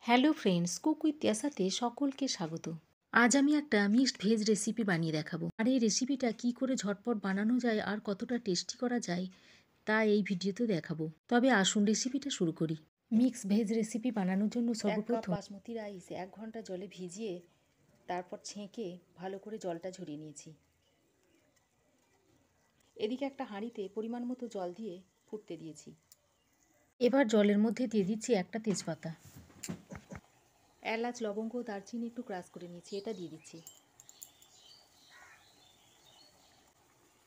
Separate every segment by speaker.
Speaker 1: Hello friends, cook with তিয়াসাতে সকলকে স্বাগত। আজ আমি একটা মিক্সড ভেজ রেসিপি বানিয়ে দেখাবো। আর এই রেসিপিটা কি করে ঝটপট বানানো যায় আর কতটা টেস্টি করা যায় তা এই ভিডিওতে দেখাবো। তবে আসুন রেসিপিটা শুরু করি। মিক্সড ভেজ রেসিপি বানানোর জন্য সর্বপ্রথম বাসমতি রাইস 1 ঘন্টা জলে ভিজিয়ে তারপর ছেঁকে ভালো করে জলটা ঝরিয়ে নিয়েছি। এদিকে একটা হাঁড়িতে পরিমাণ মতো জল দিয়ে ফুটতে দিয়েছি। এবার জলের মধ্যে দিয়ে দিচ্ছি একটা তেজপাতা, এলাচ, লবঙ্গ, দারচিনি একটু ক্রাশ করে নিয়েছি, এটা দিয়ে দিচ্ছি।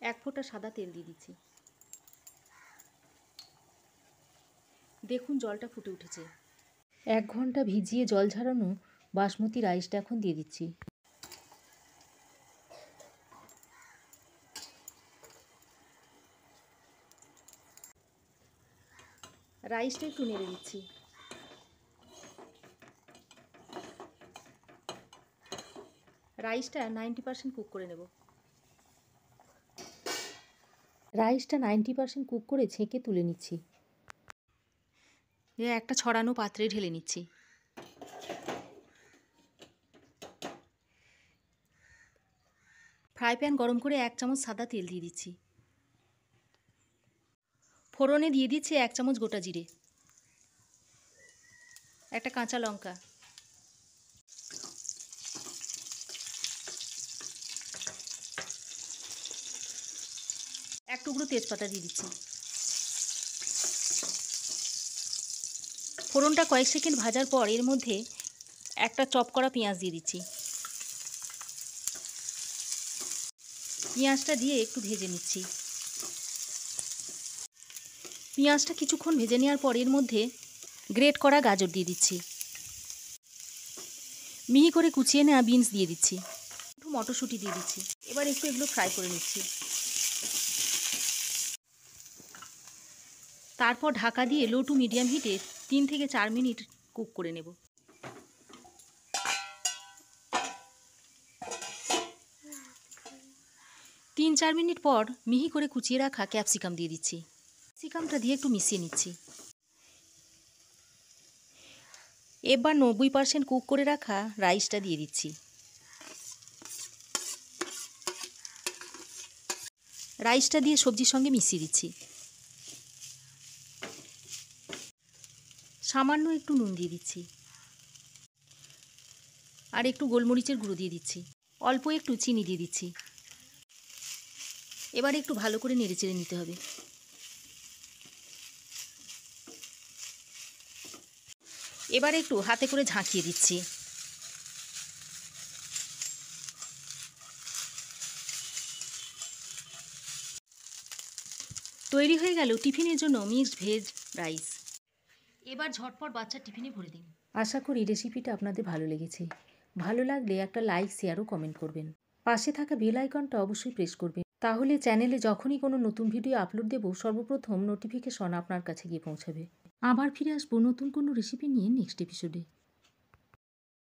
Speaker 1: 1 ফোঁটা সাদা তেল দিয়ে দিচ্ছি। দেখুন জলটা ফুটে উঠেছে। 1 ঘন্টা ভিজিয়ে জল ঝরানো বাসমতি রাইসটা এখন দিয়ে দিচ্ছি। রাইসটা একটু নেড়ে দিচ্ছি। রাইসটা 90% কুক করে নেব। রাইসটা 90% কুক করে ছেঁকে তুলে নিচ্ছি। একটা ছড়ানো পাত্রে ঢেলে নিচ্ছি। ফ্রাই প্যান গরম করে 1 চামচ সাদা তেল দিয়ে দিচ্ছি। ফোড়নে দিয়ে দিচ্ছি 1 চামচ গোটা জিরে, একটা কাঁচা লঙ্কা, এক টুকরো তেজপাতা দিয়ে দিচ্ছি। ফোড়নটা কয়েক সেকেন্ড ভাজার পর এর মধ্যে একটা চপ করা পেঁয়াজ দিয়ে দিচ্ছি। পেঁয়াজটা দিয়ে একটু ভেজে নিচ্ছি। পেঁয়াজটা কিছুক্ষণ ভেজে নেওয়ার পর এর মধ্যে গ্রেট করা গাজর দিয়ে দিচ্ছি। মিহি করে কুচিয়ে নেওয়া বিনস দিয়ে দিচ্ছি। একটু মটরশুঁটি দিয়ে দিচ্ছি। এবার একটু এগুলো ফ্রাই করে নিচ্ছি। তারপর ঢাকা দিয়ে লো টু মিডিয়াম হিটে 3 থেকে 4 মিনিট কুক করে নেব। তিন 4 মিনিট পর মিহি করে কুচিয়ে রাখা ক্যাপসিকাম দিয়ে দিচ্ছি। ক্যাপসিকামটা দিয়ে একটু মিশিয়ে নিচ্ছি। এবার 90% কুক করে রাখা রাইসটা দিয়ে দিচ্ছি। রাইসটা দিয়ে সবজির সঙ্গে মিশিয়ে দিচ্ছি। সামান্য একটু নুন দিয়ে দিচ্ছি আর একটু গোলমরিচের গুঁড়ো দিয়ে দিচ্ছি। অল্প একটু চিনি দিয়ে দিচ্ছি। এবার একটু ভালো করে নেড়েচেড়ে নিতে হবে। এবার একটু হাতে করে ঝাঁকিয়ে দিচ্ছি। তৈরি হয়ে গেল টিফিনের জন্য মিক্সড ভেজ রাইস। এবার ঝটপট বাচ্চার টিফিনে ভরে দিন। আশা করি রেসিপিটা আপনাদের ভালো লেগেছে। ভালো লাগলে একটা লাইক, শেয়ার ও কমেন্ট করবেন। পাশে থাকা বেল আইকনটা অবশ্যই প্রেস করবেন, তাহলে চ্যানেলে যখনই কোনো নতুন ভিডিও আপলোড দেব সর্বপ্রথম নোটিফিকেশন আপনার কাছে গিয়ে পৌঁছাবে। আবার ফিরে আসবো নতুন কোনো রেসিপি নিয়ে নেক্সট এপিসোডে।